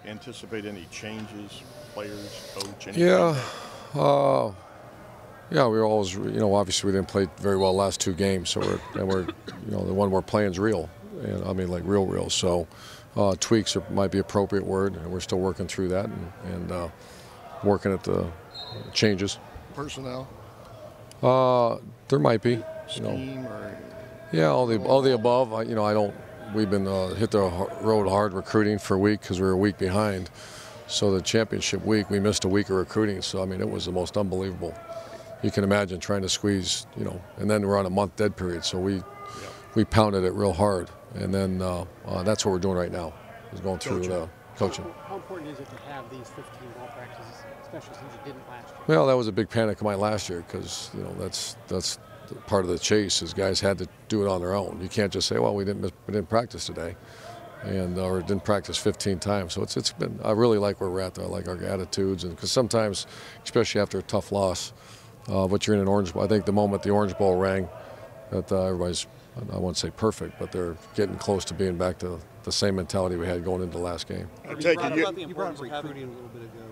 anticipate any changes, players, coach, anything? Yeah. Yeah, we were always, obviously we didn't play very well the last 2 games, so we're the one we're playing is real, and I mean like real. So tweaks might be appropriate word, and we're still working through that and working at the changes. Personnel? There might be. Scheme or? Yeah, all the above. We've been hit the road hard recruiting for a week because we were a week behind. So the championship week, we missed a week of recruiting. So I mean, it was the most unbelievable. You can imagine trying to squeeze, and then we're on a month dead period. So we pounded it real hard, and then that's what we're doing right now, is going through coaching. How important is it to have these 15 ball practices, especially since you didn't last year? Well, that was a big panic of mine last year because that's part of the chase is guys had to do it on their own. You can't just say, well, we didn't practice today, or didn't practice 15 times. So it's been, I really like where we're at. I like our attitudes, and because sometimes, especially after a tough loss, but you're in an Orange Bowl. I think the moment the Orange Bowl rang, that everybody's, I won't say perfect, but they're getting close to being back to the same mentality we had going into the last game. You brought up recruiting a little bit ago.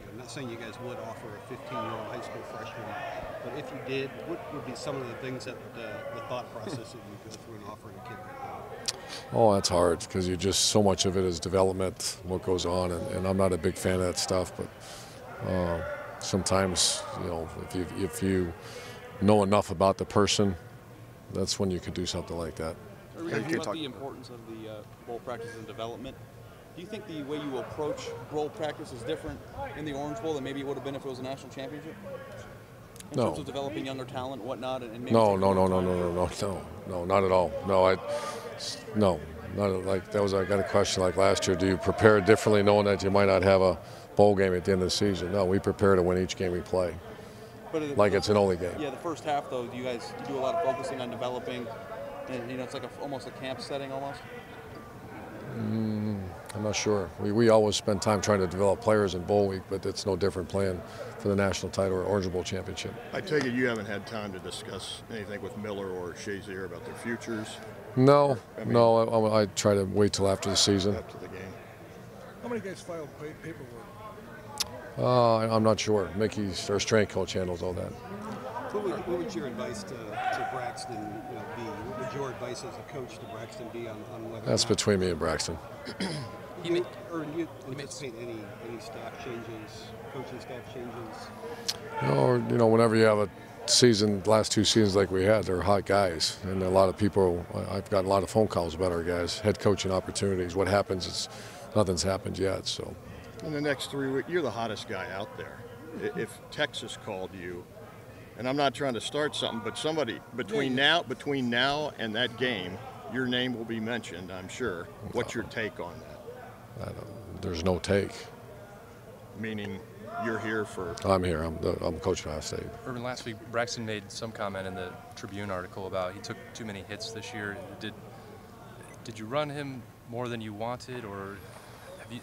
I'm not saying you guys would offer a 15-year-old high school freshman, but if you did, what would be some of the things that the thought process that you go through in offering a kid right now? Oh, that's hard because you just, so much of it is development, what goes on, and I'm not a big fan of that stuff, but sometimes, if you know enough about the person, that's when you could do something like that. Are we talking about the importance of the bowl practice and development? Do you think the way you approach bowl practice is different in the Orange Bowl than maybe it would have been if it was a national championship? In terms of developing younger talent and whatnot? And maybe No, not at all. No, not like that was. I got a question like last year. Do you prepare differently, knowing that you might not have a bowl game at the end of the season? No, we prepare to win each game we play. But like it's an only game. Yeah, the first half though, do you do a lot of focusing on developing? And, it's like almost a camp setting almost. I'm not sure. We always spend time trying to develop players in bowl week, but it's no different playing for the national title or Orange Bowl championship. I take it you haven't had time to discuss anything with Miller or Shazier about their futures? No, I try to wait till after the season. After the game. How many guys filed paperwork? I'm not sure. Mickey, our strength coach, handles all that. What would your advice to Braxton be? What would your advice as a coach to Braxton be on whether? That's between me and Braxton. Do you anticipate any staff changes, coaching staff changes? Whenever you have a season, last 2 seasons like we had, they're hot guys, and a lot of people. I've gotten a lot of phone calls about our guys, head coaching opportunities. What happens is nothing's happened yet. So. In the next 3 weeks, you're the hottest guy out there. If Texas called you. And I'm not trying to start something, but somebody between now and that game, your name will be mentioned, I'm sure. What's your take on that? There's no take. Meaning you're here for? I'm here. I'm coach of Ohio State. Urban, last week Braxton made some comment in the Tribune article about he took too many hits this year. Did you run him more than you wanted, or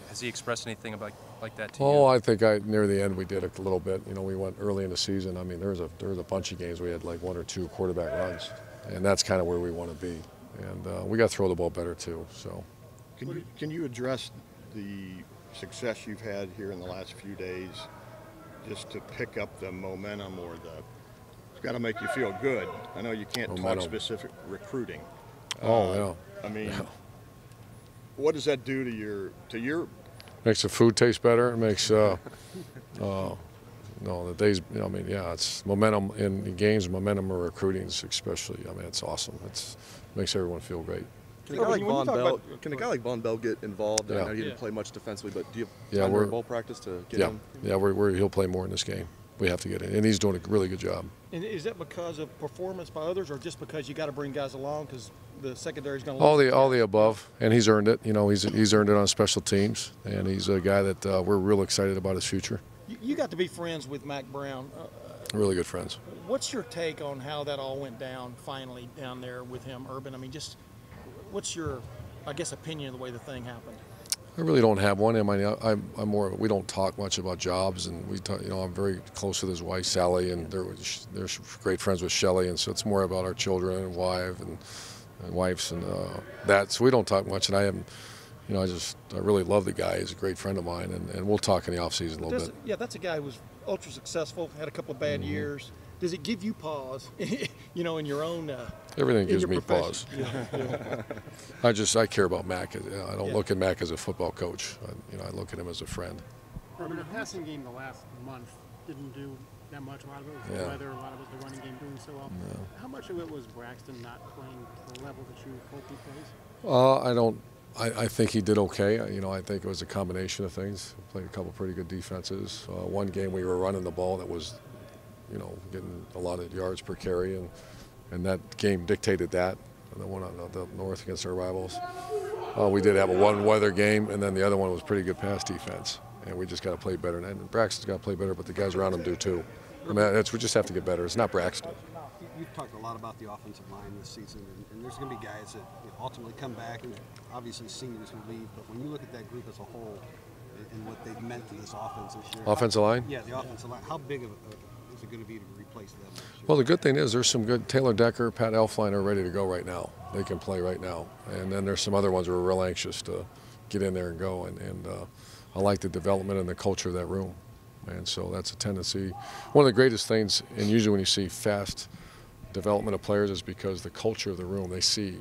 has he expressed anything about like that to you? Oh, I think near the end we did a little bit. We went early in the season. I mean, there was a bunch of games we had like 1 or 2 quarterback runs, and that's kind of where we want to be. And we got to throw the ball better too. So, can you address the success you've had here in the last few days, just to pick up the momentum or it's got to make you feel good. I know you can't talk specific recruiting. Yeah. I mean. Yeah. What does that do to your? Makes the food taste better. It makes the days. It's momentum in games, momentum of recruiting, especially. I mean, it's awesome. Makes everyone feel great. Can a guy like Bonne Bell get involved? I know he didn't play much defensively, but do you have time during bowl practice to get him? Yeah, he'll play more in this game. We have to get in, and he's doing a really good job. And is that because of performance by others, or just because you got to bring guys along because the secondary is going to lose? All the above, and he's earned it. He's earned it on special teams, and he's a guy that we're real excited about his future. You got to be friends with Mack Brown. Really good friends. What's your take on how that all went down finally down there with him, Urban? I mean, just what's your, opinion of the way the thing happened? I really don't have one. I'm more. We don't talk much about jobs, and we talk. I'm very close with his wife Sally, and they're great friends with Shelley, and so it's more about our children and wives and that. So we don't talk much, and I haven't. you know, I really love the guy. He's a great friend of mine, and we'll talk in the offseason a little bit. Yeah, that's a guy who was ultra successful, had a couple of bad years. Does it give you pause, you know, in your own everything gives me pause. Yeah. I care about Mack. I don't look at Mack as a football coach. I look at him as a friend. The passing game the last month didn't do that much. A lot of it was the weather, a lot of it was the running game doing so well. How much of it was Braxton not playing to the level that you hope he plays? I think he did okay. I think it was a combination of things. Played a couple pretty good defenses. One game we were running the ball that was, getting a lot of yards per carry, and that game dictated that. And the one on the north against our rivals. We did have a one-weather game, and then the other one was pretty good pass defense. And we just got to play better. And Braxton's got to play better, but the guys around him do too. We just have to get better. It's not Braxton. You've talked a lot about the offensive line this season, and there's going to be guys that ultimately come back, and obviously seniors who leave. But when you look at that group as a whole and what they've meant to this offense this year. Offensive line? Yeah, the offensive line. How big is it going to be to replace them this year? Well, the good thing is there's some good. Taylor Decker, Pat Elflein are ready to go right now. They can play right now. And then there's some other ones who are real anxious to get in there and go. And I like the development and the culture of that room. And so that's a tendency. One of the greatest things, and usually when you see fast development of players, is because the culture of the room, they see,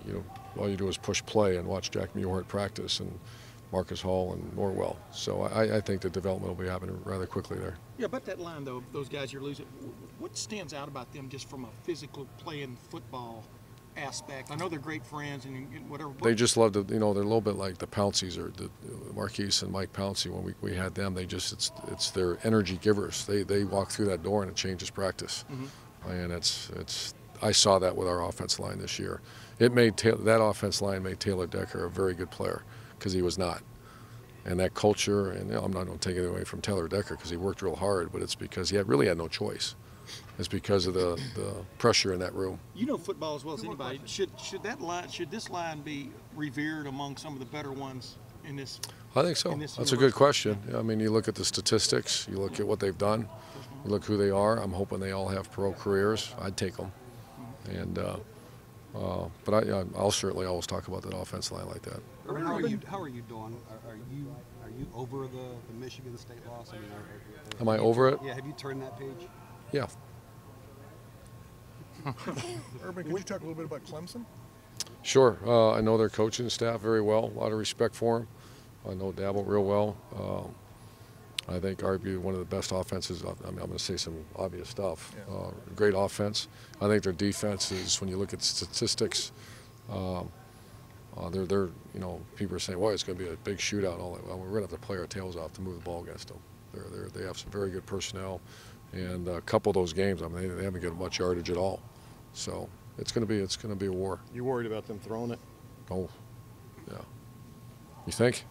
all you do is push play and watch Jack Muir at practice and Marcus Hall and Norwell. So I think the development will be happening rather quickly there. Yeah, but that line, though, those guys you're losing, what stands out about them just from a physical playing football aspect? I know they're great friends and whatever. They just love to, they're a little bit like the Pounceys or the Marquise and Mike Pouncey. When we had them, it's their energy givers. They walk through that door and it changes practice. And I saw that with our offense line this year. That offense line made Taylor Decker a very good player because he was not. And that culture, and I'm not going to take it away from Taylor Decker because he worked real hard, but it's because he really had no choice. It's because of the pressure in that room. You know football as well as anybody. Should this line be revered among some of the better ones in this? I think so. That's a good question. I mean, you look at the statistics, you look at what they've done, you look who they are. I'm hoping they all have pro careers. I'd take them. And but I'll certainly always talk about that offense line like that. How are you doing? Are you over the Michigan State loss? I mean, am I over it? Yeah. Have you turned that page? Yeah. Urban, could you talk a little bit about Clemson? Sure. I know their coaching staff very well. A lot of respect for them. I know Dabble real well. I think arguably one of the best offenses. I'm going to say some obvious stuff. Yeah. Great offense. I think their defense is, when you look at statistics, they're people are saying, well, it's going to be a big shootout and all that. Well, we're going to have to play our tails off to move the ball against them. They have some very good personnel, and a couple of those games, I mean, they haven't given much yardage at all. So it's going to be a war. You worried about them throwing it? Oh, yeah. You think?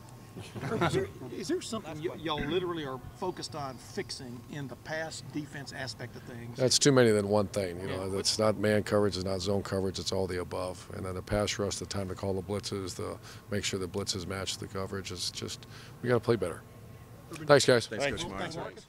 Is there something y'all literally are focused on fixing in the pass defense aspect of things? That's too many than one thing. It's not man coverage, it's not zone coverage, it's all the above. And then the pass rush, the time to call the blitzes, the make sure the blitzes match the coverage. It's just, we got to play better. Thanks, guys. Thanks, Coach Meyer. Thanks, Marcus.